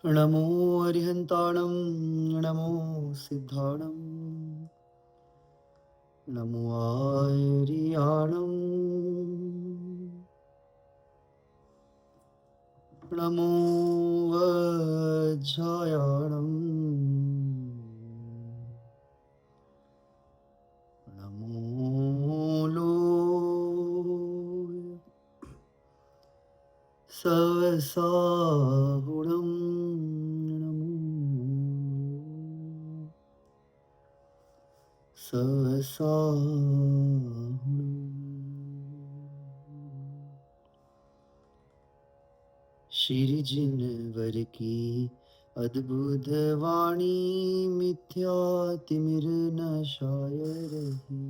नमो अरिहन्ताणं नमो सिद्धाणं नमो आर्याणं नमो वज्रायाणं नमो लोय सवसाहुणं नमो सवसाहुणं श्री जिनवर की अद्भुत वाणी मिथ्या तिमिर नशाय रही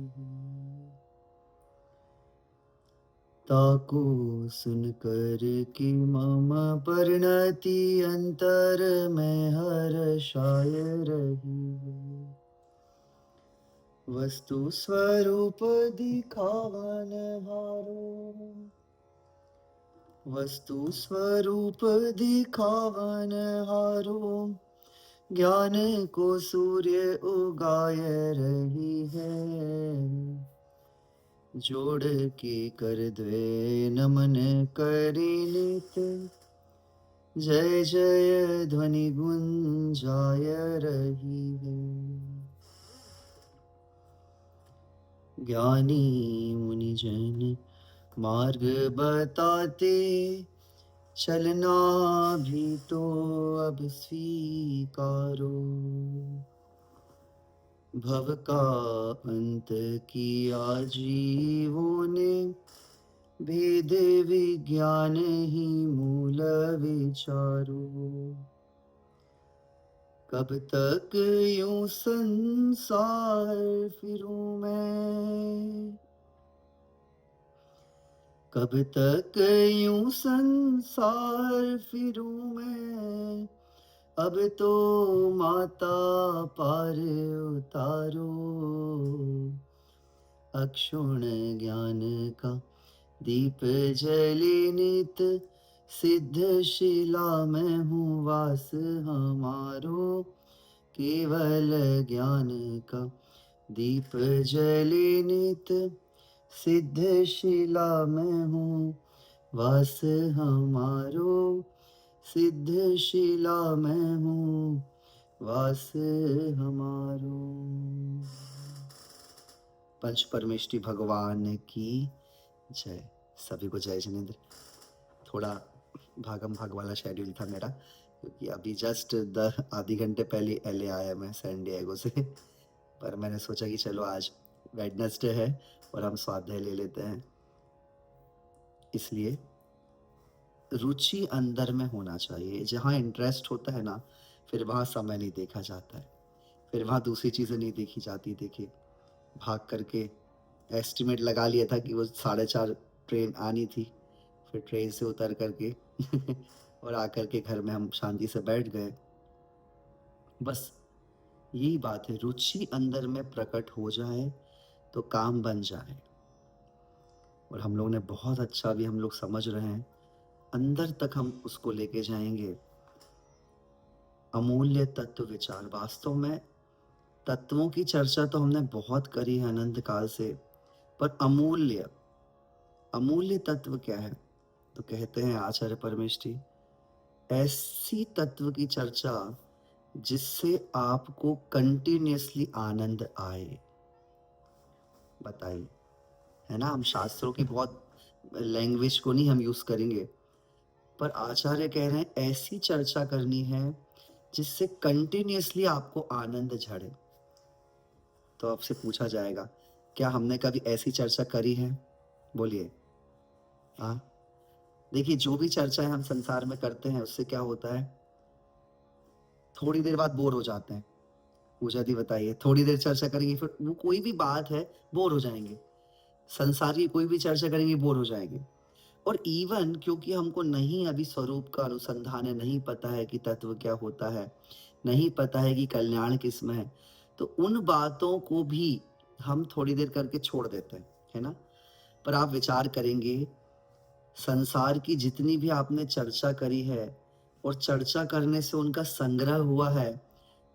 ताको सुनकर कि मम परिणति अंतर में हर्षाय रही वस्तु स्वरूप दिखावन हारो वस्तु स्वरूप दिखावन हारो ज्ञान को सूर्य उगाय रही है जोड़ के कर द्वे नमन करी नित जय जय ध्वनि गुंजाय रही है ज्ञानी मुनिजन मार्ग बताते चलना भी तो अब स्वीकारो भव का अंत किया जीवों ने भेद विज्ञान ही मूल विचारो कब तक यूं संसार फिरूं मैं कब तक यूं संसार फिरूं मैं अब तो माता पार उतारो अक्षुण ज्ञान का दीप जले नित सिद्ध शिला में हूँ वास हमारो केवल ज्ञान का दीप जले नित सिद्ध शिला में हूँ वास हमारो सिद्ध शिला में हूँ वास हमारो। पंच परमेष्टि भगवान की जय। सभी को जय जिनेंद्र। थोड़ा भागम भाग वाला शेड्यूल था मेरा क्योंकि अभी जस्ट आधी घंटे पहले एलए आया मैं सैन डिएगो से पर मैंने सोचा कि चलो आज वेडनेसडे है और हम स्वाध्याय ले लेते हैं इसलिए रुचि अंदर में होना चाहिए। जहाँ इंटरेस्ट होता है ना फिर वहाँ समय नहीं देखा जाता है फिर वहाँ दूसरी चीज़ें नहीं देखी जाती। देखिए भाग करके एस्टिमेट लगा लिया था कि वो 4:30 ट्रेन आनी थी फिर ट्रेन से उतर करके और आकर के घर में हम शांति से बैठ गए। बस यही बात है रुचि अंदर में प्रकट हो जाए तो काम बन जाए और हम लोग ने बहुत अच्छा भी हम लोग समझ रहे हैं अंदर तक हम उसको लेके जाएंगे। अमूल्य तत्व विचार वास्तव में तत्वों की चर्चा तो हमने बहुत करी है अनंत काल से पर अमूल्य अमूल्य तत्व क्या है तो कहते हैं आचार्य परमेष्ठी ऐसी तत्व की चर्चा जिससे आपको कंटिन्यूअसली आनंद आए। बताइए है ना हम शास्त्रों की बहुत लैंग्वेज को नहीं हम यूज करेंगे पर आचार्य कह रहे हैं ऐसी चर्चा करनी है जिससे कंटिन्यूअसली आपको आनंद झड़े। तो आपसे पूछा जाएगा क्या हमने कभी ऐसी चर्चा करी है? बोलिए। हाँ देखिए जो भी चर्चा है हम संसार में करते हैं उससे क्या होता है थोड़ी देर बाद बोर हो जाते हैं। पूजा दी बताइए थोड़ी देर चर्चा करेंगे फिर वो कोई भी बात है बोर हो जाएंगे। संसार की कोई भी चर्चा करेंगे बोर हो जाएंगे और इवन क्योंकि हमको नहीं अभी स्वरूप का अनुसंधान है नहीं पता है कि तत्व क्या होता है नहीं पता है कि कल्याण किस में है तो उन बातों को भी हम थोड़ी देर करके छोड़ देते हैं है ना। पर आप विचार करेंगे संसार की जितनी भी आपने चर्चा करी है और चर्चा करने से उनका संग्रह हुआ है,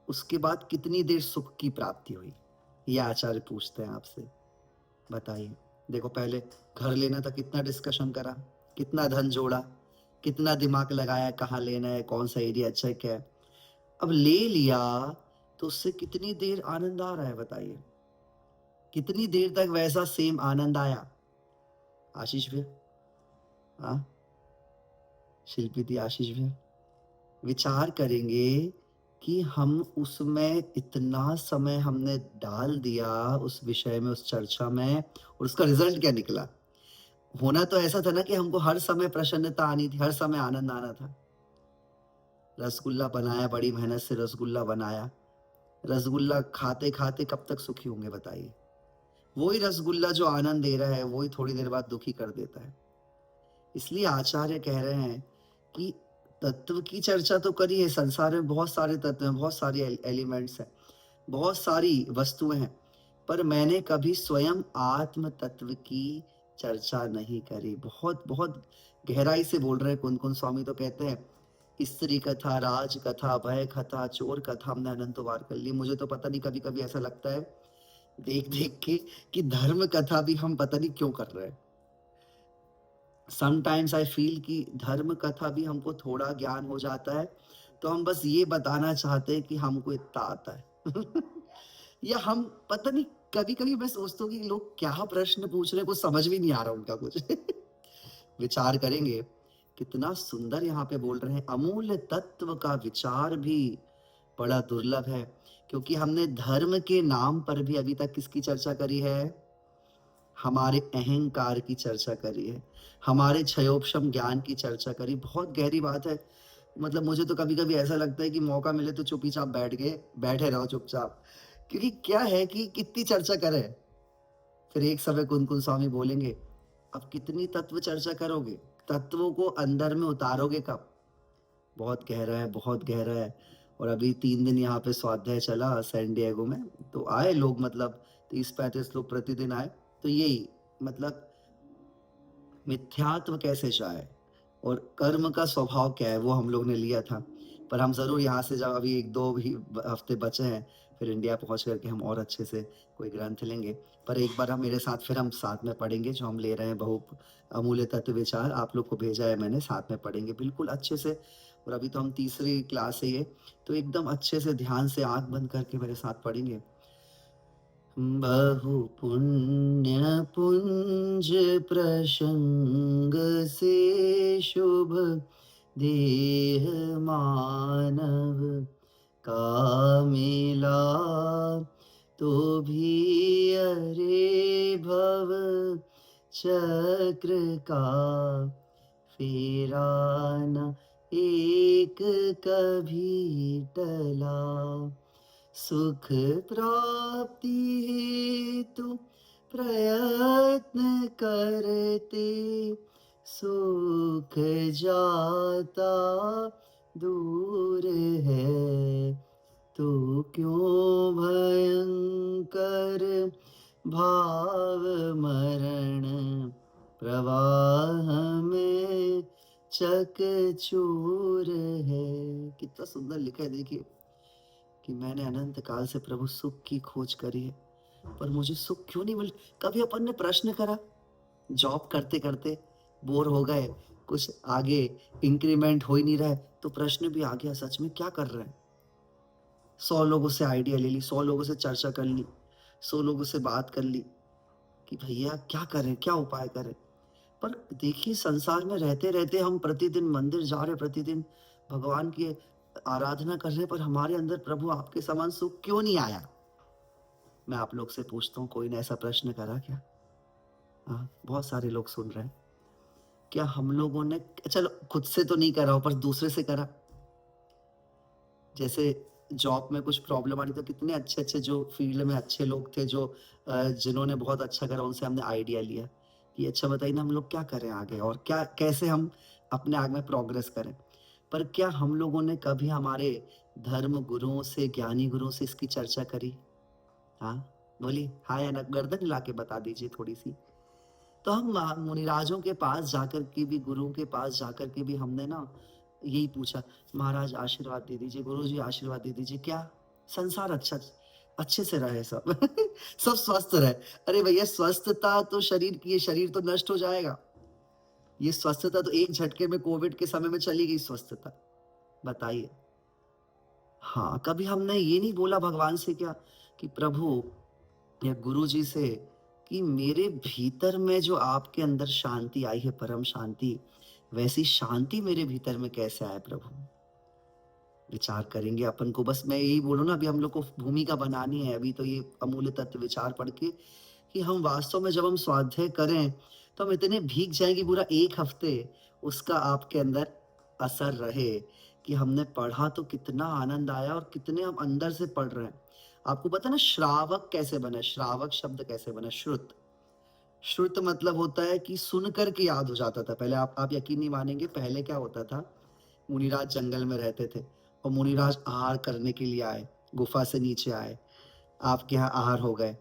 उसके बाद कितनी देर सुख की प्राप्ति हुई? ये आचार्य पूछते हैं आपसे, बताइए। देखो, पहले घर लेना था, कितना डिस्कशन करा, कितना धन जोड़ा, कितना दिमाग लगाया, कहाँ लेना है, कौन सा एरिया अच्छा है, क्या है। अब ले लिया तो उससे कितनी देर आनंद आ रहा है, बताइए। कितनी देर तक वैसा सेम आनंद आया? आशीष भैया, हाँ, शिल्पी दी, आशीष भैया, विचार करेंगे कि हम उसमें इतना समय हमने डाल दिया, उस विषय में, उस चर्चा में, और उसका रिजल्ट क्या निकला। होना तो ऐसा था ना कि हमको हर समय प्रसन्नता आनी थी, हर समय आनंद आना था। रसगुल्ला बनाया, बड़ी मेहनत से रसगुल्ला बनाया, रसगुल्ला खाते खाते कब तक सुखी होंगे, बताइए। वही रसगुल्ला जो आनंद दे रहा है, वही थोड़ी देर बाद दुखी कर देता है। इसलिए आचार्य कह रहे हैं कि तत्व की चर्चा तो करी है, संसार में बहुत सारे तत्व हैं, बहुत सारे एलिमेंट्स हैं, बहुत सारी वस्तुएं हैं, पर मैंने कभी स्वयं आत्म तत्व की चर्चा नहीं करी। बहुत बहुत गहराई से बोल रहे हैं कुन स्वामी, तो कहते हैं स्त्री कथा, राज कथा, भय कथा, चोर कथा हमने अनंत बार कर ली। मुझे तो पता नहीं, कभी कभी ऐसा लगता है देख देख के कि धर्म कथा भी हम पता नहीं क्यों कर रहे हैं। समटाइम्स आई फील कि धर्म कथा भी हमको थोड़ा ज्ञान हो जाता है तो हम बस ये बताना चाहते हैं कि हमको इतना आता है। या हम पता नहीं, कभी कभी मैं सोचता हूँ कि लोग क्या प्रश्न पूछ रहे हैं, कुछ समझ भी नहीं आ रहा उनका कुछ। विचार करेंगे, कितना सुंदर यहाँ पे बोल रहे हैं, अमूल्य तत्व का विचार भी बड़ा दुर्लभ है। क्योंकि हमने धर्म के नाम पर भी अभी तक किसकी चर्चा करी है? हमारे अहंकार की चर्चा करी है, हमारे क्षयोपशम ज्ञान की चर्चा करी। बहुत गहरी बात है। मतलब मुझे तो कभी कभी ऐसा लगता है कि मौका मिले तो चुपचाप बैठे रहो चुपचाप। क्योंकि क्या है कि कितनी चर्चा करें, फिर एक समय कुन स्वामी बोलेंगे, अब कितनी तत्व चर्चा करोगे, तत्वों को अंदर में उतारोगे कब? बहुत गहरा है, बहुत गहरा है। और अभी 3 दिन यहाँ पे स्वाध्याय चला सैन डिएगो में, तो आए लोग, मतलब 30-35 लोग प्रतिदिन आए। तो यही मतलब मिथ्यात्व कैसे जाए और कर्म का स्वभाव क्या है, वो हम लोग ने लिया था। पर हम जरूर यहाँ से, जब अभी 1-2 भी हफ्ते बचे हैं, फिर इंडिया पहुंच करके हम और अच्छे से कोई ग्रंथ लेंगे। पर एक बार हम मेरे साथ, फिर हम साथ में पढ़ेंगे जो हम ले रहे हैं, बहु अमूल्य तत्व विचार, आप लोग को भेजा है मैंने, साथ में पढ़ेंगे बिल्कुल अच्छे से। और अभी तो हम तीसरी क्लास है ये, तो एकदम अच्छे से ध्यान से आंख बंद करके मेरे साथ पढ़ेंगे। बहु पुण्य पुंज प्रसंग से शुभ देह मानव का मिला, तो भी अरे भव चक्र का फेरा न एक कभी टला। सुख प्राप्ति हेतु प्रयत्न करते, सुख जाता दूर है, तो क्यों भयंकर भाव मरण प्रवाह में चकचूर है। कितना सुंदर लिखा है, देखिए कि मैंने अनंत काल से प्रभु सुख की खोज करी है, पर मुझे सुख क्यों नहीं मिल। कभी अपन ने प्रश्न करा, जॉब करते करते बोर हो गए, कुछ आगे इंक्रीमेंट हो ही नहीं रहा है, तो प्रश्न भी आ गया, सच में क्या कर रहे हैं? 100 लोगों से आइडिया ले ली, 100 लोगों से चर्चा कर ली, 100 लोगों से बात कर ली कि भैया क्या करें, क्या उपाय करें। पर देखिए, संसार में रहते रहते हम प्रतिदिन मंदिर जा रहे, प्रतिदिन भगवान की आराधना कर रहे, पर हमारे अंदर प्रभु आपके समान सुख क्यों नहीं आया? मैं आप लोग से पूछता हूँ, कोई ने ऐसा प्रश्न करा क्या? हाँ, बहुत सारे लोग सुन रहे हैं। क्या हम लोगों ने, चलो खुद से तो नहीं करा हो, पर दूसरे से करा? जैसे जॉब में कुछ प्रॉब्लम आ रही, तो कितने अच्छे अच्छे जो फील्ड में अच्छे लोग थे, जो जिन्होंने बहुत अच्छा करा, उनसे हमने आइडिया लिया कि अच्छा बताइए ना, हम लोग क्या करें आगे, और क्या कैसे हम अपने आगे में प्रोग्रेस करें। पर क्या हम लोगों ने कभी हमारे धर्म गुरुओं से, ज्ञानी गुरुओं से इसकी चर्चा करी? हाँ, बोली हाँ या ना, गर्दन हिला के बता दीजिए थोड़ी सी। तो हम मुनिराजों के पास जाकर के भी, गुरुओं के पास जाकर के भी हमने ना यही पूछा, महाराज आशीर्वाद दे दीजिए, गुरुजी आशीर्वाद दे दीजिए, क्या संसार अच्छे से रहे सब सब स्वस्थ रहे। अरे भैया, स्वस्थता तो शरीर की है, शरीर तो नष्ट हो जाएगा। ये स्वस्थता तो एक झटके में कोविड के समय में चली गई स्वस्थता, बताइए। हाँ, कभी हमने ये नहीं बोला भगवान से क्या कि प्रभु या गुरु जी से कि मेरे भीतर में जो आपके अंदर शांति आई है, परम शांति, वैसी शांति मेरे भीतर में कैसे आए प्रभु। विचार करेंगे अपन को, बस मैं यही बोलूँ ना, अभी हम लोग को भूमिका बनानी है, अभी तो ये अमूल्य तत्व विचार पढ़ के कि हम वास्तव में जब हम स्वाध्याय करें तो हम इतने भीग जाएं कि पूरा एक हफ्ते उसका आपके अंदर असर रहे कि हमने पढ़ा तो कितना आनंद आया और कितने हम अंदर से पढ़ रहे हैं। आपको पता है ना श्रावक कैसे बने, श्रावक शब्द कैसे बने, श्रुत। श्रुत मतलब होता है कि सुन करके याद हो जाता था। पहले आप यकीन नहीं मानेंगे, पहले क्या होता था, मुनिराज जंगल में रहते थे और मुनिराज आहार करने के लिए आए, गुफा से नीचे आए, आपके यहाँ आहार हो गए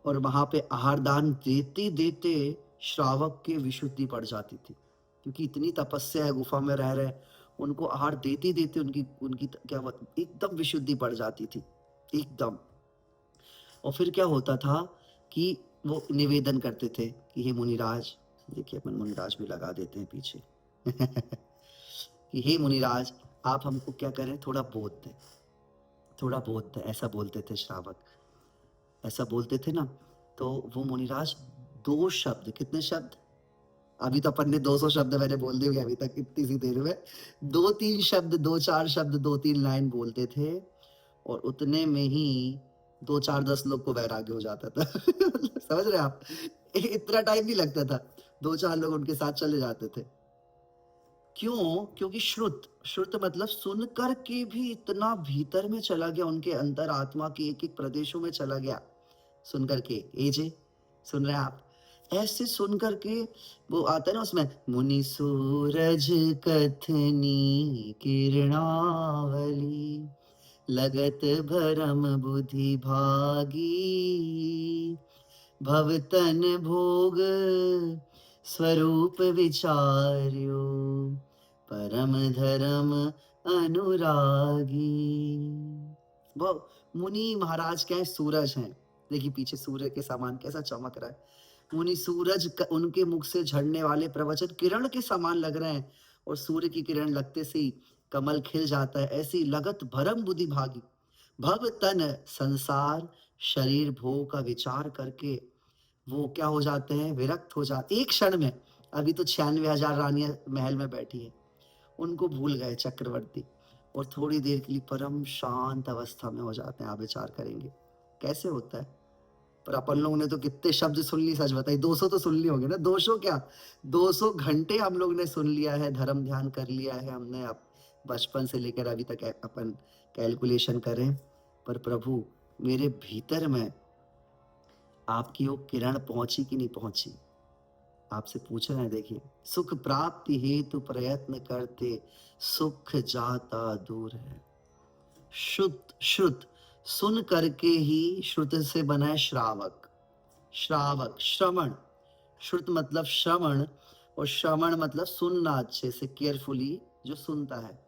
और वहां पे आहार दान देते देते श्रावक की विशुद्धि बढ़ जाती थी, क्योंकि इतनी तपस्या है, गुफा में रह रहे, उनको आहार देते देते उनकी उनकी क्या एकदम विशुद्धि बढ़ जाती थी एकदम। और फिर क्या होता था कि वो निवेदन करते थे कि हे मुनिराज, देखिए अपन मुनिराज भी लगा देते हैं पीछे कि हे मुनिराज, आप हमको क्या करें, थोड़ा बोध दें, थोड़ा बोध दें, ऐसा बोलते थे श्रावक, ऐसा बोलते थे ना। तो वो मुनिराज दो शब्द, कितने शब्द, अभी तो अपन ने 200 शब्द मैंने बोल दिए अभी तक इतनी सी देर में, 2-3 शब्द, 2-4 शब्द, 2-3 लाइन बोलते थे और उतने में ही 2-4-10 लोग को वैराग्य हो जाता था समझ रहे आप, इतना टाइम नहीं लगता था, 2-4 लोग उनके साथ चले जाते थे। क्यों? क्योंकि श्रुत, श्रुत मतलब सुन कर के भी इतना भीतर में चला गया, उनके अंतर आत्मा के एक एक प्रदेशों में चला गया, सुन करके। एजे सुन रहे हैं आप, ऐसे सुन करके वो आता है ना उसमें, मुनि सूरज कथनी किरणावली, लगत भरम बुद्धि भागी, भवतन भोग स्वरूप विचार्यो, परम धर्म अनुरागी। वो मुनि महाराज क्या है, सूरज हैं, देखिए पीछे सूर्य के समान कैसा चमक रहा है, मुनि सूरज उनके मुख से झड़ने वाले प्रवचन किरण के समान लग रहे हैं और सूर्य की किरण लगते से ही कमल खिल जाता है, ऐसी लगत भरम बुद्धि भागी, भव तन संसार शरीर भोग का विचार करके वो क्या हो जाते हैं, विरक्त हो जाते एक क्षण में। अभी तो 96,000 रानियां महल में बैठी है, उनको भूल गए चक्रवर्ती और थोड़ी देर के लिए परम शांत अवस्था में हो जाते हैं। आप विचार करेंगे कैसे होता है। पर अपन लोगों ने तो कितने शब्द सुन ली, सच बताइए, 200 तो सुन ली होंगे ना, 200 क्या, 200 घंटे हम लोग ने सुन लिया है, धर्म ध्यान कर लिया है हमने, अब बचपन से लेकर अभी तक अपन कैलकुलेशन करें। पर प्रभु मेरे भीतर में आपकी वो किरण पहुंची कि नहीं पहुंची, आपसे पूछ रहे हैं। देखिए, सुख प्राप्ति हेतु प्रयत्न करते सुख जाता दूर है। शुद्ध शुद्ध सुन करके ही, श्रुत से बना है श्रावक, श्रावक श्रवण, श्रुत मतलब श्रवण और श्रवण मतलब सुनना अच्छे से, केयरफुली जो सुनता है,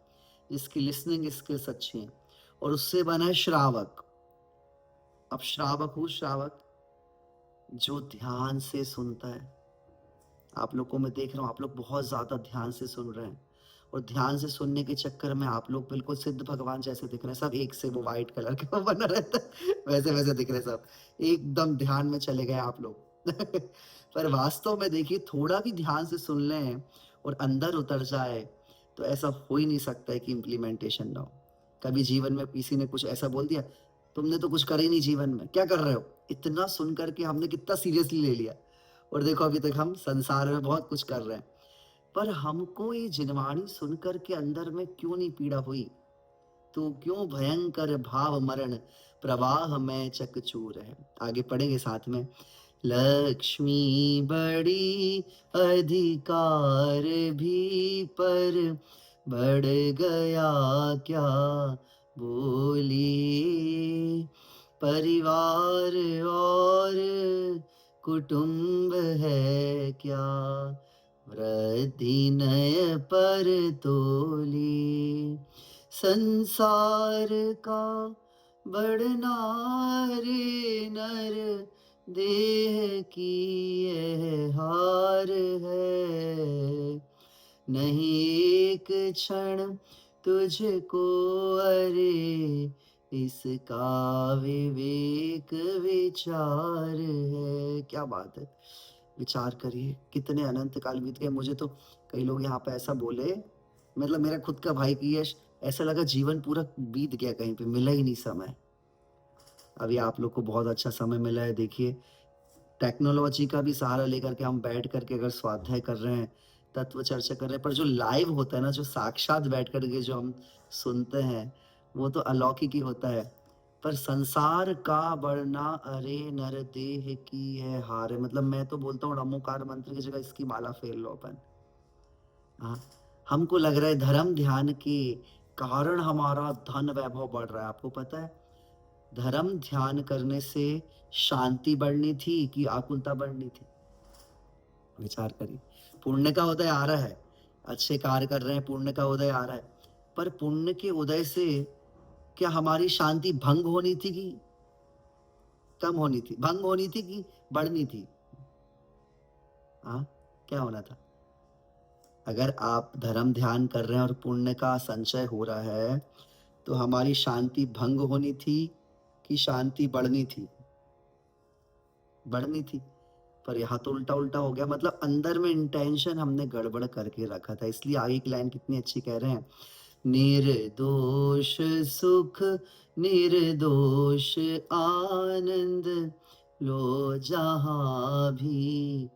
जिसकी लिसनिंग स्किल्स अच्छी हैं, और उससे बना है श्रावक। अब श्रावक हूँ, श्रावक जो ध्यान से सुनता है। आप लोग को मैं देख रहा हूँ, आप लोग बहुत ज्यादा ध्यान से सुन रहे हैं और ध्यान से सुनने के चक्कर में आप लोग बिल्कुल सिद्ध भगवान जैसे दिख रहे हैं सब, एक से वो व्हाइट कलर का बना रहता है वैसे वैसे दिख रहे हैं सब, एकदम ध्यान में चले गए आप लोग पर वास्तव में देखिए, थोड़ा भी ध्यान से सुन लें और अंदर उतर जाए तो ऐसा हो ही नहीं सकता है कि इम्प्लीमेंटेशन ना हो। कभी जीवन में किसी ने कुछ ऐसा बोल दिया, तुमने तो कुछ कर ही नहीं जीवन में, क्या कर रहे हो, इतना सुन करके हमने कितना सीरियसली ले लिया और देखो अभी तक हम संसार में बहुत कुछ कर रहे हैं। पर हमको ये जिनवाणी सुनकर के अंदर में क्यों नहीं पीड़ा हुई, तो क्यों भयंकर भाव मरण प्रवाह में चकचूर है। आगे पढ़ेंगे साथ में, लक्ष्मी बड़ी अधिकार भी पर बढ़ गया क्या बोली, परिवार और कुटुंब है क्या वृद्धि नय पर तोली, संसार का बढ़ना रे नर, देह की यह हार है। नहीं एक क्षण तुझको अरे, इसका विवेक विचार है। क्या बात है! विचार करिए, कितने अनंत काल बीत गए। मुझे तो कई लोग यहाँ पे ऐसा बोले, मतलब मेरा खुद का भाई कि यश, ऐसा लगा जीवन पूरा बीत गया, कहीं पे मिला ही नहीं समय। अभी आप लोग को बहुत अच्छा समय मिला है। देखिए, टेक्नोलॉजी का भी सहारा लेकर के हम बैठ करके अगर स्वाध्याय कर रहे हैं, तत्व चर्चा कर रहे हैं, पर जो लाइव होता है ना, जो साक्षात बैठ करके जो हम सुनते हैं, वो तो अलौकिक ही होता है। पर संसार का बढ़ना अरे नर, देह की है हार है। मतलब मैं तो बोलता हूँ नमोकार मंत्र की जगह इसकी माला फेर लो अपन। हाँ, हमको लग रहा है धर्म ध्यान के कारण हमारा धन वैभव बढ़ रहा है। आपको पता है, धर्म ध्यान करने से शांति बढ़नी थी कि आकुलता बढ़नी थी? विचार करिए। पुण्य का उदय आ रहा है, अच्छे कार्य कर रहे हैं, पुण्य का उदय आ रहा है, पर पुण्य के उदय से क्या हमारी शांति भंग होनी थी कि कम होनी थी? भंग होनी थी कि बढ़नी थी? हाँ, क्या होना था? अगर आप धर्म ध्यान कर रहे हैं और पुण्य का संचय हो रहा है, तो हमारी शांति भंग होनी थी कि शांति बढ़नी थी? बढ़नी थी। पर यहाँ तो उल्टा उल्टा हो गया। मतलब अंदर में इंटेंशन हमने गड़बड़ करके रखा था। इसलिए आगे की लाइन कितनी अच्छी कह रहे हैं, निर्दोष सुख निर्दोष आनंद, लो जहाँ भी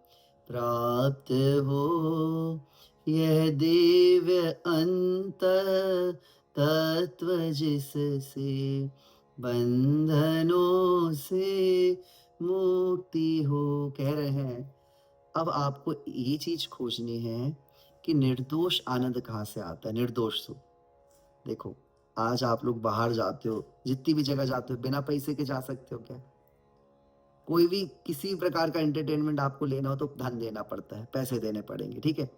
प्राप्त हो, यह दिव्य अंत तत्व जिससे बंधनों से मुक्ति हो। कह रहे हैं अब आपको ये चीज खोजनी है कि निर्दोष आनंद कहाँ से आता है, निर्दोष सुख। देखो, आज आप लोग बाहर जाते हो, जितनी भी जगह जाते हो, बिना पैसे के जा सकते हो क्या? कोई भी किसी प्रकार का एंटरटेनमेंट आपको लेना हो तो धन देना पड़ता है, पैसे देने पड़ेंगे, ठीक है?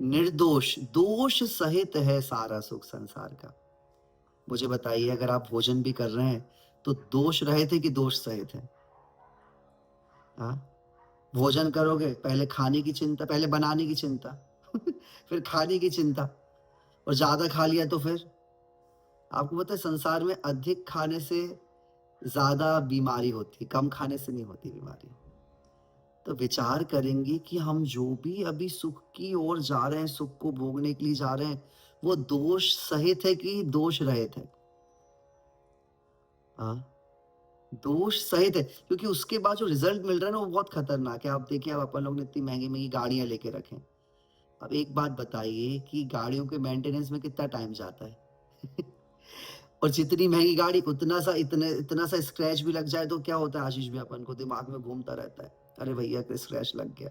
निर्दोष, दोष सहित है सारा सुख संसार का। मुझे बताइए, अगर आप भोजन भी कर रहे हैं तो दोष रहित है कि दोष सहित है? हाँ, भोजन करोगे, पहले खाने की चिंता, पहले बनाने की चिंता फिर खाने की चिंता, और ज्यादा खा लिया तो फिर आपको पता है संसार में अधिक खाने से ज्यादा बीमारी होती है, कम खाने से नहीं होती बीमारी। तो विचार करेंगे कि हम जो भी अभी सुख की ओर जा रहे हैं, सुख को भोगने के लिए जा रहे हैं, वो दोष सहित है कि दोष रहित है? हाँ, दोष सहित है, क्योंकि उसके बाद जो रिजल्ट मिल रहा है ना, वो बहुत खतरनाक है। आप देखिए, अब अपन लोग ने इतनी महंगी महंगी गाड़ियां लेके रखे हैं। अब एक बात बताइए कि गाड़ियों के मेंटेनेंस में कितना टाइम जाता है और जितनी महंगी गाड़ी उतना सा इतना सा स्क्रैच भी लग जाए तो क्या होता है? आशीष भी अपन को दिमाग में घूमता रहता है, अरे भैया का स्क्रैच लग गया।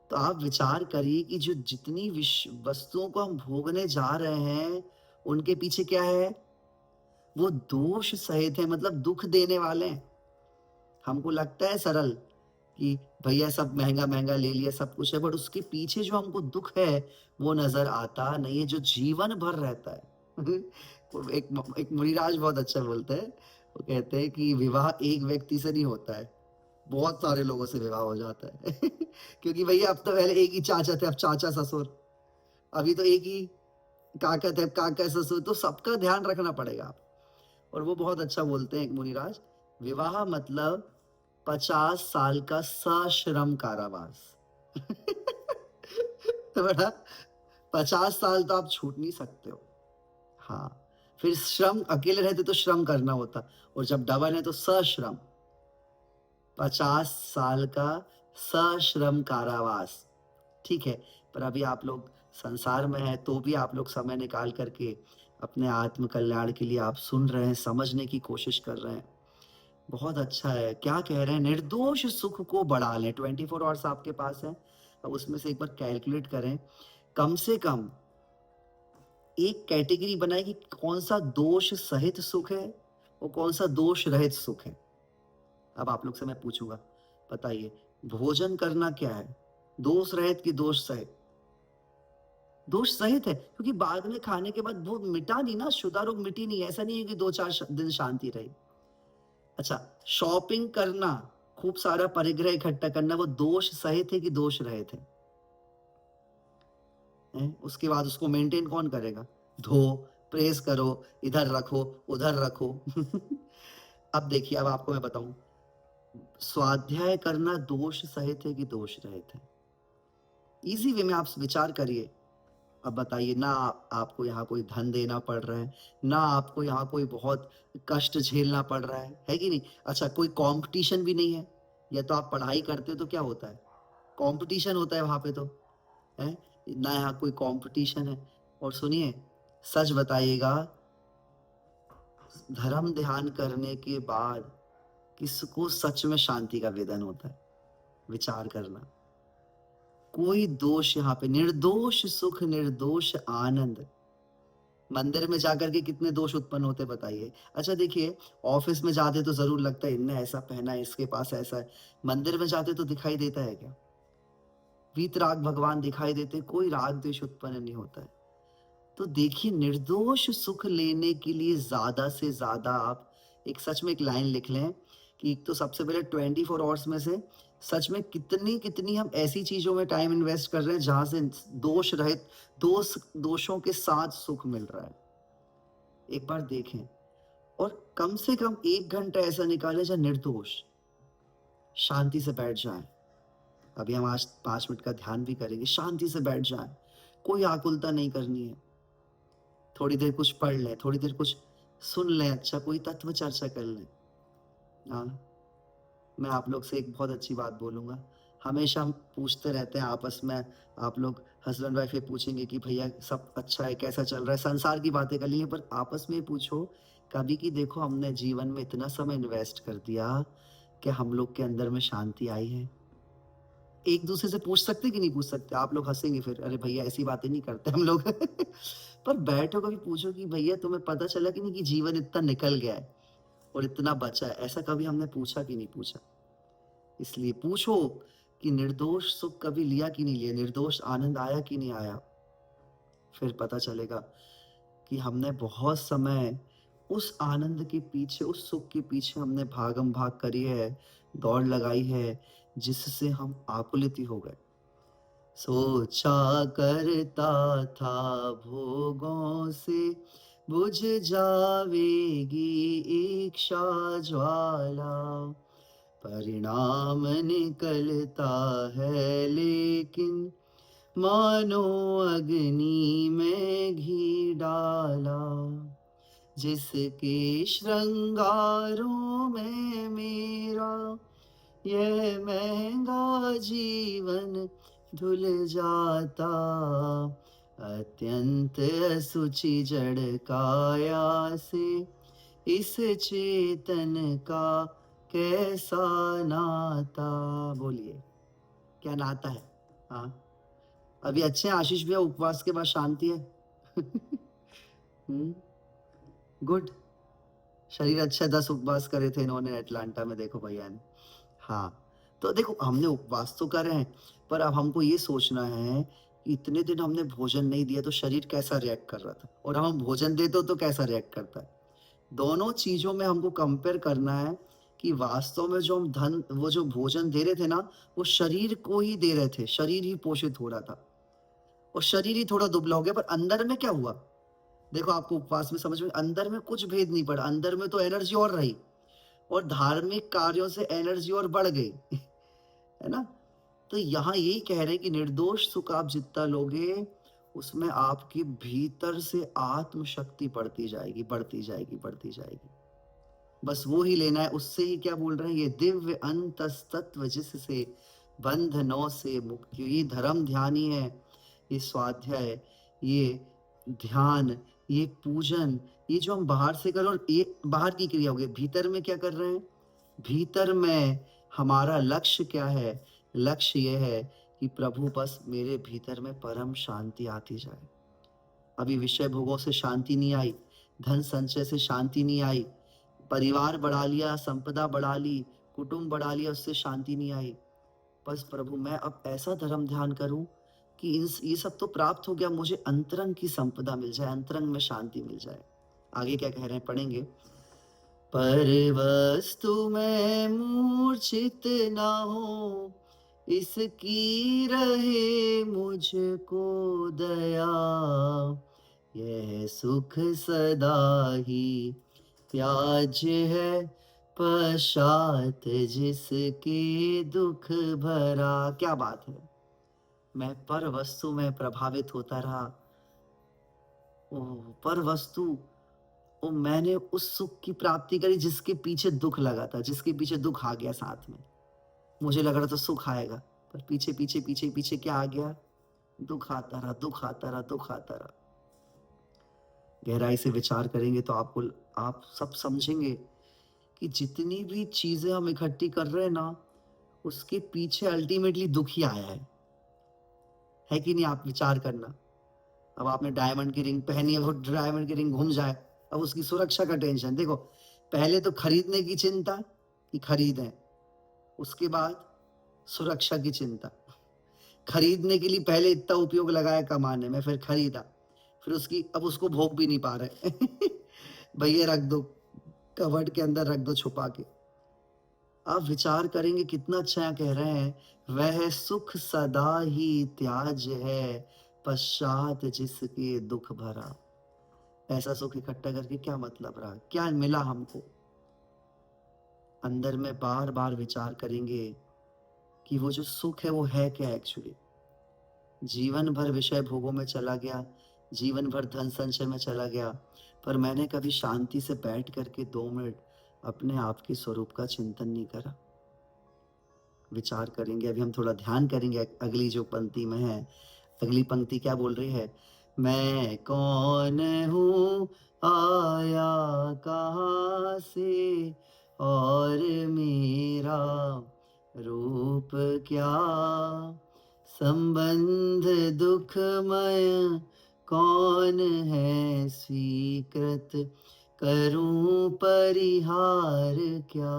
तो आप विचार करिए कि जो जितनी वस्तुओं को हम भोगने जा रहे हैं, उनके पीछे क्या है? वो दोष सहित है, मतलब दुख देने वाले हैं। हमको लगता है सरल कि भैया सब महंगा महंगा ले लिया, सब कुछ है, बट उसके पीछे जो हमको दुख है वो नजर आता नहीं है, जो जीवन भर रहता है एक मुनिराज बहुत अच्छा बोलते हैं, वो कहते हैं कि विवाह एक व्यक्ति से नहीं होता है, बहुत सारे लोगों से विवाह हो जाता है क्योंकि भैया अब तो पहले एक ही चाचा थे, अब चाचा ससुर, अभी तो एक ही काका थे, अब काका ससुर, तो सबका ध्यान रखना पड़ेगा आप। और वो बहुत अच्छा बोलते हैं एक मुनिराज, विवाह मतलब 50 साल का सश्रम कारावास तो बेटा 50 साल तो आप छूट नहीं सकते हो। हाँ, फिर श्रम, अकेले रहते तो श्रम करना होता, और जब डबल है तो सश्रम, 50 साल का सश्रम कारावास, ठीक है? पर अभी आप लोग संसार में हैं, तो भी आप लोग समय निकाल करके अपने आत्म कल्याण के लिए आप सुन रहे हैं, समझने की कोशिश कर रहे हैं। बहुत अच्छा है। क्या कह रहे हैं? निर्दोष सुख को बढ़ा लें। 24 आवर्स आपके पास है, अब उसमें से एक बार कैलकुलेट करें, कम से कम एक कैटेगरी बनाए कि कौन सा दोष सहित सुख है और कौन सा दोष रहित सुख है। अब आप लोग से मैं पूछूंगा, बताइए, भोजन करना क्या है? दोष रहित कि दोष सहित? दोष सहित है, क्योंकि बाद में खाने के बाद वो मिटा नहीं ना, शुदा रोग मिटी नहीं, ऐसा नहीं है कि 2-4 दिन शांति रही। अच्छा, शॉपिंग करना, खूब सारा परिग्रह इकट्ठा करना, वो दोष सहित है कि दोष रहित है? उसके बाद उसको मेंटेन कौन करेगा? धो, प्रेस करो, इधर रखो, उधर रखो। अब देखिए, अब आपको मैं बताऊं, स्वाध्याय करना दोष सहित है कि दोष रहित है? इजी वे में आप विचार करिए। अब बताइए ना, आपको यहाँ कोई धन देना पड़ रहा है, ना आपको यहाँ कोई बहुत कष्ट झेलना पड़ रहा है कि नहीं? अच्छा, कोई कंपटीशन भी नहीं है, या तो आप पढ़ाई करते हो तो क्या होता है? कंपटीशन होता है वहां पे तो, है ना, यहाँ कोई कंपटीशन है। और सुनिए, सच बताइएगा, धर्म ध्यान करने के बाद किसको सच में शांति का वेदन होता है? विचार करना। कोई दोष यहाँ पे, निर्दोष सुख, निर्दोष आनंद। मंदिर में जाकर के कितने दोष उत्पन्न होते बताइए? अच्छा देखिए, ऑफिस में जाते तो जरूर लगता है इनने ऐसा पहना है, इसके पास ऐसा है। मंदिर में जाते तो दिखाई देता है क्या? वीतराग भगवान दिखाई देते, कोई राग द्वेष उत्पन्न नहीं होता है। तो देखिए, निर्दोष सुख लेने के लिए ज्यादा से ज्यादा आप एक, सच में एक लाइन लिख लें कि एक तो सबसे पहले 24 आवर्स में से सच में कितनी कितनी हम ऐसी चीजों में टाइम इन्वेस्ट कर रहे हैं जहां से दोष रहित, दोषों के साथ सुख मिल रहा है। एक बार देखें, और कम से कम 1 घंटा ऐसा निकालें जहां निर्दोष शांति से बैठ जाएं। अभी हम आज 5 मिनट का ध्यान भी करेंगे, शांति से बैठ जाएं, कोई आकुलता नहीं करनी है। थोड़ी देर कुछ पढ़ लें, थोड़ी देर कुछ सुन लें, अच्छा कोई तत्व चर्चा कर लें। हाँ, मैं आप लोग से एक बहुत अच्छी बात बोलूंगा। हमेशा हम पूछते रहते हैं आपस में, आप लोग हस्बैंड वाइफ ये पूछेंगे कि भैया सब अच्छा है, कैसा चल रहा है, संसार की बातें कर लेंगे, पर आपस में पूछो कभी कि देखो हमने जीवन में इतना समय इन्वेस्ट कर दिया कि हम लोग के अंदर में शांति आई है? एक दूसरे से पूछ सकते कि नहीं पूछ सकते? आप लोग हंसेंगे फिर, अरे भैया ऐसी बातें नहीं करते हम लोग। पर बैठो, कभी पूछो कि भैया तुम्हें पता चला कि नहीं कि जीवन इतना निकल गया है और इतना बचा है? ऐसा कभी हमने पूछा कि नहीं पूछा? इसलिए पूछो कि निर्दोष सुख कभी लिया कि नहीं लिया, निर्दोष आनंद आया कि नहीं आया। फिर पता चलेगा कि हमने बहुत समय उस आनंद के पीछे, उस सुख के पीछे हमने भागम भाग करी है, दौड़ लगाई है, जिससे हम आकुलित हो गए। सोचा करता था भोगों से बुझ जावेगी इच्छा ज्वाला, परिणाम निकलता है लेकिन मानो अग्नि में घी डाला, जिसके श्रृंगारों में मेरा यह महंगा जीवन धुल जाता, अत्यंत असुचि जड़ काया से इस चेतन का कैसा नाता? बोलिए, क्या नाता है? हाँ, अभी अच्छे हैं आशीष भैया, उपवास के बाद शांति है। गुड, शरीर अच्छा, 10 उपवास करे थे इन्होंने एटलांटा में, देखो भैया ने। हाँ, तो देखो हमने उपवास तो करे हैं, पर अब हमको ये सोचना है कि इतने दिन हमने भोजन नहीं दिया तो शरीर कैसा रिएक्ट कर रहा था, और हम भोजन देते तो कैसा रिएक्ट करता है। दोनों चीजों में हमको कंपेयर करना है कि वास्तव में जो हम धन, वो जो भोजन दे रहे थे ना, वो शरीर को ही दे रहे थे, शरीर ही पोषित हो रहा था, और शरीर ही थोड़ा दुबला हो गया, पर अंदर में क्या हुआ? देखो आपको उपवास में समझ में, अंदर में कुछ भेद नहीं पड़ा, अंदर में तो एनर्जी और रही, और धार्मिक कार्यों से एनर्जी और बढ़ गई। है ना? तो यहाँ यही कह रहे हैं कि निर्दोष सुख आप जितना लोगे, उसमें आपकी भीतर से आत्म शक्ति बढ़ती जाएगी, बढ़ती जाएगी, बढ़ती जाएगी। बस वो ही लेना है, उससे ही क्या बोल रहे हैं, ये दिव्य अंतस्तत्व जिससे बंधनों से मुक्ति, ये धर्म ध्यान ही है, ये स्वाध्याय, ये ध्यान, ये पूजन, ये जो हम बाहर से कर, और ये बाहर की क्रिया हो गई, भीतर में क्या कर रहे हैं? भीतर में हमारा लक्ष्य क्या है? लक्ष्य ये है कि प्रभु बस मेरे भीतर में परम शांति आती जाए। अभी विषय भोगों से शांति नहीं आई, धन संचय से शांति नहीं आई, परिवार बढ़ा लिया, संपदा बढ़ा ली, कुटुंब बढ़ा लिया, उससे शांति नहीं आई। बस प्रभु मैं अब ऐसा धर्म ध्यान करूं कि ये सब तो प्राप्त हो गया, मुझे अंतरंग की संपदा मिल जाए, अंतरंग में शांति मिल जाए। आगे क्या कह रहे हैं पढ़ेंगे। पर वस्तु में मूर्छित ना हो, इसकी रहे मुझको दया, यह सुख सदा ही त्याज्य है, पश्चात जिसके दुख भरा। क्या बात है। मैं पर वस्तु में प्रभावित होता रहा। ओह पर वस्तु, ओ मैंने उस सुख की प्राप्ति करी जिसके पीछे दुख लगा था, जिसके पीछे दुख आ गया साथ में। मुझे लग रहा था सुख आएगा, पर पीछे पीछे पीछे पीछे क्या आ गया, दुख आता रहा, दुख आता रहा, दुख आता रहा। गहराई से विचार करेंगे तो आप सब समझेंगे कि जितनी भी चीजें हम इकट्ठी कर रहे हैं ना, उसके पीछे अल्टीमेटली दुख ही आया है कि नहीं। आप विचार करना। अब आपने डायमंड की रिंग पहनी है, वो डायमंड की रिंग घूम जाए, अब उसकी सुरक्षा का टेंशन। देखो पहले तो खरीदने की चिंता कि खरीदें, उसके बाद सुरक्षा की चिंता। खरीदने के लिए पहले इतना उपयोग लगाया कमाने में, फिर खरीदा, फिर उसकी अब उसको भोग भी नहीं पा रहे भैया रख दो, कवर्ड के अंदर रख दो छुपा के। आप विचार करेंगे कितना अच्छा कह रहे हैं, वह सुख सदा ही त्याज है, पश्चात जिसके दुख भरा। ऐसा सुख इकट्ठा करके क्या मतलब रहा, क्या मिला हमको। अंदर में बार बार विचार करेंगे कि वो जो सुख है वो है क्या एक्चुअली। जीवन भर विषय भोगों में चला गया, जीवन भर धन संचय में चला गया, पर मैंने कभी शांति से बैठ करके 2 मिनट अपने आप के स्वरूप का चिंतन नहीं करा। विचार करेंगे, अभी हम थोड़ा ध्यान करेंगे। अगली जो पंक्ति में है, अगली पंक्ति क्या बोल रही है, मैं कौन हूँ, आया कहाँ से, और मेरा रूप क्या, संबंध दुखमय कौन है स्वीकृत, करूं परिहार क्या,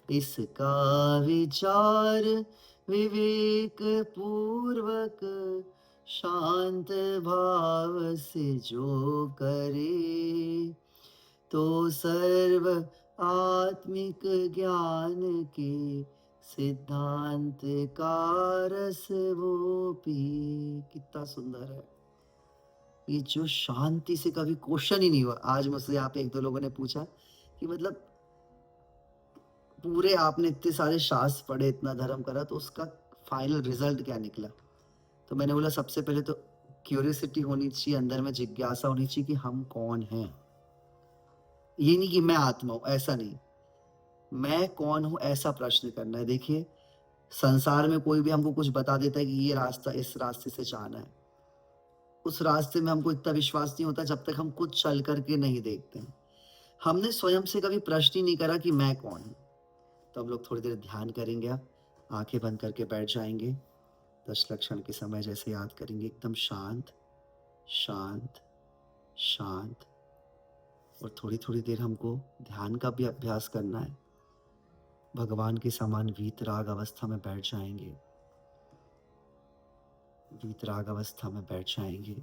इसका विचार विवेक पूर्वक शांत भाव से जो करे, तो सर्व आत्मिक ज्ञान के सिद्धांत का रस वो पी। कितना सुंदर है ये, जो शांति से कभी क्वेश्चन ही नहीं हुआ। आज मुझसे आप 1-2 लोगों ने पूछा कि मतलब पूरे आपने इतने सारे शास्त्र पढ़े, इतना धर्म करा, तो उसका फाइनल रिजल्ट क्या निकला। तो मैंने बोला सबसे पहले तो क्यूरियोसिटी होनी चाहिए, अंदर में जिज्ञासा होनी चाहिए कि हम कौन हैं। ये नहीं कि मैं आत्मा हूं, ऐसा नहीं, मैं कौन हूं ऐसा प्रश्न करना है। देखिए संसार में कोई भी हमको कुछ बता देता है कि ये रास्ता इस रास्ते से जाना है, उस रास्ते में हमको इतना विश्वास नहीं होता जब तक हम खुद चल करके नहीं देखते हैं। हमने स्वयं से कभी प्रश्न ही नहीं करा कि मैं कौन हूं। तो हम लोग थोड़ी देर ध्यान करेंगे, आप आंखें बंद करके बैठ जाएंगे, 10 लक्षण के समय जैसे याद करेंगे, एकदम शांत शांत शांत। और थोड़ी थोड़ी देर हमको ध्यान का भी अभ्यास करना है। भगवान के समान वीतराग अवस्था में बैठ जाएंगे, वीतराग अवस्था में बैठ जाएंगे।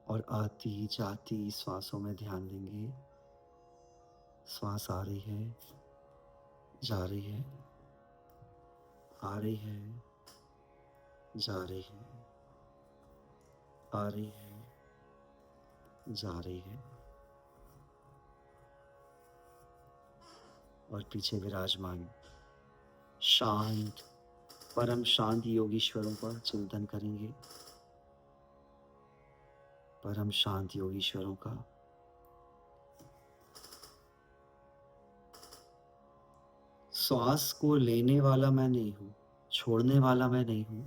और आती जाती श्वासों में ध्यान देंगे। श्वास आ रही है, जा रही है, आ रही है, जा रही है, आ रही है, जा रही है। और पीछे विराजमान शांत परम शांत योगीश्वरों का चिंतन करेंगे, परम शांत योगीश्वरों का। श्वास को लेने वाला मैं नहीं हूं, छोड़ने वाला मैं नहीं हूं,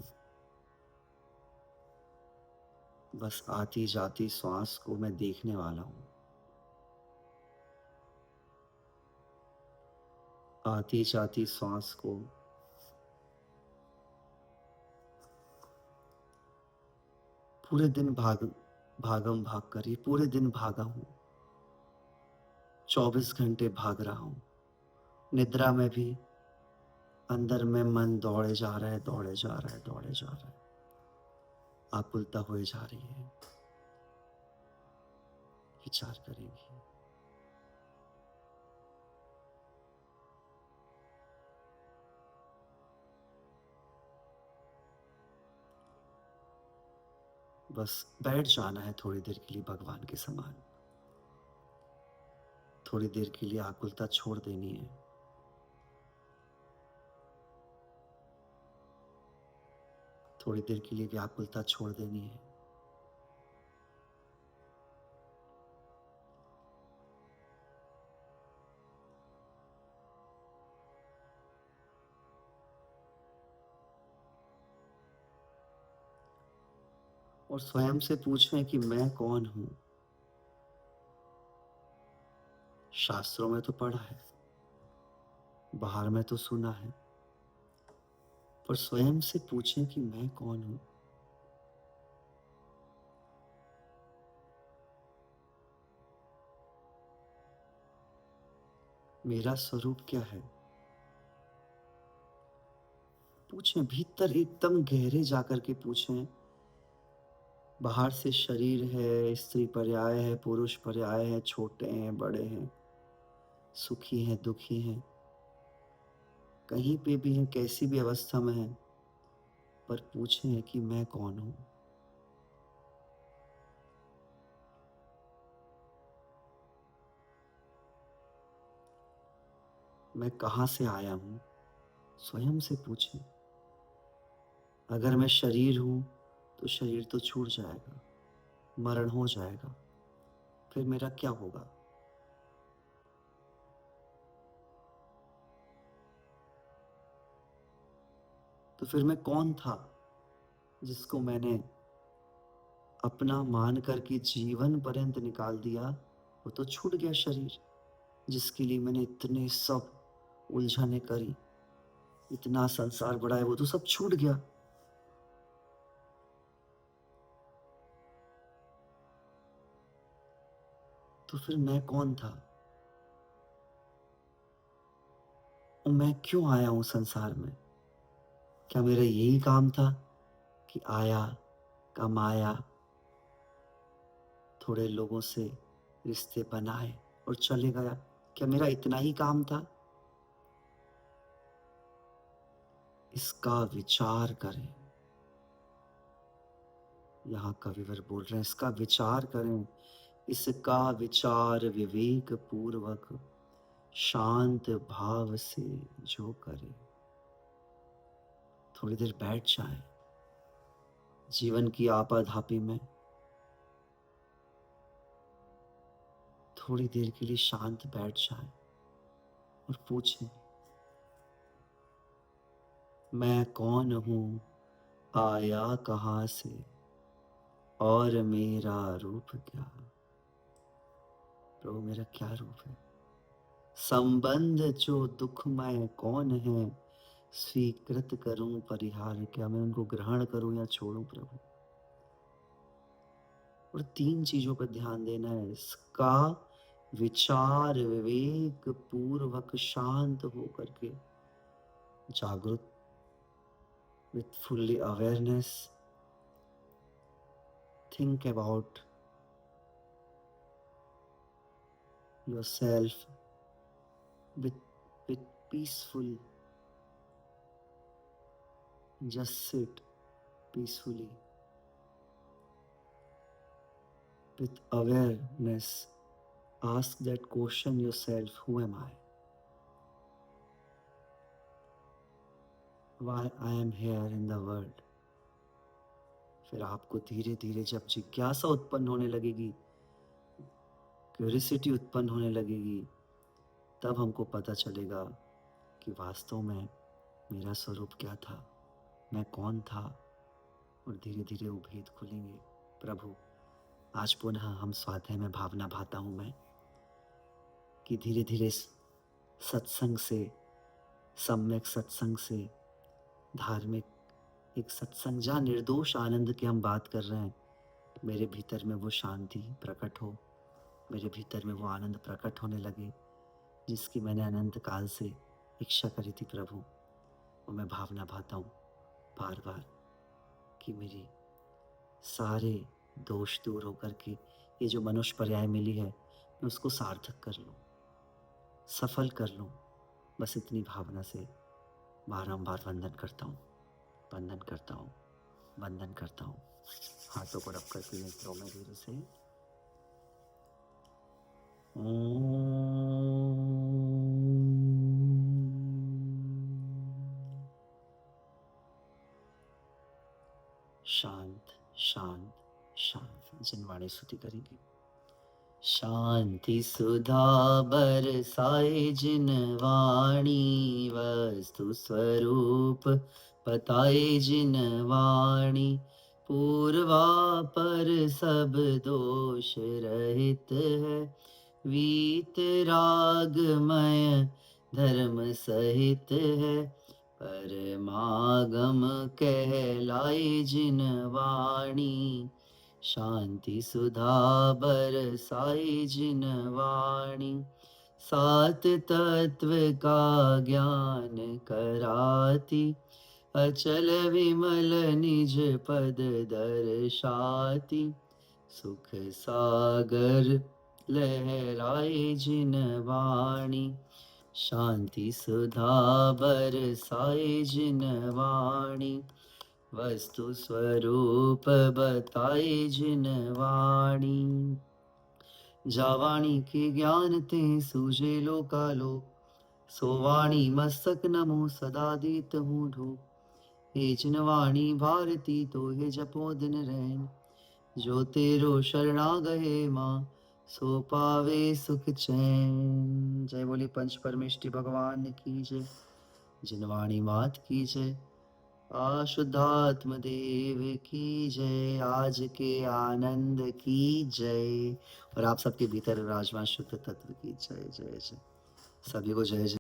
बस आती जाती श्वास को मैं देखने वाला हूं। आती जाती श्वास को पूरे दिन भागम भाग करी, पूरे दिन भागा हूं, 24 घंटे भाग रहा हूँ। निद्रा में भी अंदर में मन दौड़े जा रहा है, दौड़े जा रहा है, दौड़े जा रहा है। आकुलता हुए जा रही है। विचार करेंगे। बस बैठ जाना है थोड़ी देर के लिए भगवान के समान। थोड़ी देर के लिए आकुलता छोड़ देनी है। थोड़ी देर के लिए व्याकुलता छोड़ देनी है। और स्वयं से पूछें कि मैं कौन हूं। शास्त्रों में तो पढ़ा है, बाहर में तो सुना है, पर स्वयं से पूछें कि मैं कौन हूं। मेरा स्वरूप क्या है। पूछें, भीतर एकदम गहरे जाकर के पूछें। बाहर से शरीर है, स्त्री पर्याय है, पुरुष पर्याय है, छोटे हैं, बड़े हैं, सुखी हैं, दुखी हैं, कहीं पे भी हैं, कैसी भी अवस्था में हैं, पर पूछें कि मैं कौन हूं। मैं कहां से आया हूं। स्वयं से पूछें। अगर मैं शरीर हूं तो शरीर तो छूट जाएगा, मरण हो जाएगा, फिर मेरा क्या होगा। तो फिर मैं कौन था जिसको मैंने अपना मान करके जीवन पर्यंत निकाल दिया। वो तो छूट गया शरीर, जिसके लिए मैंने इतने सब उलझने करी, इतना संसार बढ़ाया, वो तो सब छूट गया। तो फिर मैं कौन था और मैं क्यों आया हूं संसार में। क्या मेरा यही काम था कि आया, कमाया, थोड़े लोगों से रिश्ते बनाए और चले गया। क्या मेरा इतना ही काम था। इसका विचार करें। यहाँ कविवर बोल रहे हैं, इसका विचार करें। इसका विचार विवेक पूर्वक शांत भाव से जो करे। थोड़ी देर बैठ जाएं जीवन की आपाधापी में। थोड़ी देर के लिए शांत बैठ जाएं और पूछें, मैं कौन हूं, आया कहां से और मेरा रूप क्या। प्रभु मेरा क्या रूप है। संबंध जो दुखमय कौन है, स्वीकृत करूं परिहार क्या। मैं उनको ग्रहण करूं या छोड़ूं प्रभु। और 3 चीजों पर ध्यान देना है। इसका विचार विवेक पूर्वक शांत होकर के, जागृत, with fully awareness, think about yourself with with peaceful, just sit peacefully with awareness. Ask that question yourself, who am I, why I am here in the world. फिर आपको धीरे धीरे जब जिज्ञासा उत्पन्न होने लगेगी, क्यूरियोसिटी उत्पन्न होने लगेगी, तब हमको पता चलेगा कि वास्तव में मेरा स्वरूप क्या था, मैं कौन था। और धीरे धीरे वो भेद खुलेंगे। प्रभु आज पुनः हम स्वाध्याय में भावना भाता हूं मैं कि धीरे धीरे सत्संग से, सम्यक सत्संग से, धार्मिक एक सत्संग जहाँ निर्दोष आनंद की हम बात कर रहे हैं, मेरे भीतर में वो शांति प्रकट हो, मेरे भीतर में वो आनंद प्रकट होने लगे, जिसकी मैंने अनंत काल से इच्छा करी थी प्रभु। वो मैं भावना भाता हूँ बार-बार कि मेरी सारे दोष दूर होकर के ये जो मनुष्य पर्याय मिली है, मैं उसको सार्थक कर लूँ, सफल कर लूँ। बस इतनी भावना से बारंबार वंदन करता हूँ, वंदन करता हूँ, वंदन करता हूँ। हाथों को रब करके नेत्रों में धीरे से शांत, शांत, शांत। जिनवाणी स्तुति करेंगे। शांति सुधा बरसाए जिन वाणी, वस्तु स्वरूप बताए जिन वाणी, पूर्वा पर सब दोष रहित है, वीतरागमय धर्म सहित है, परमागम कहलाए जिन वाणी, शांति सुधा बरसाए जिन वाणी, सात तत्व का ज्ञान कराती, अचल विमल निज पद दर्शाती, सुख सागर लहराए जिन वाणी, शांति सुधा बरसाए जिन वाणी, वस्तु स्वरूप बताए जिन वाणी, जावाणी के ज्ञान ते सूझे लोकालो, सो वाणी मस्तक नमो सदा दीत हूँ ढो, हे जिन वाणी भारती तो हे जपो दिन रैन, जो तेरो शरणा गए माँ सो पावे सुख चैन। जय बोली पंच परमेष्टि भगवान की जय, जिनवाणी मात की जय, शुद्धात्म देव की जय, आज के आनंद की जय, और आप सबके भीतर विराजमान शुद्ध तत्व की जय जय जय। सभी को जय जय।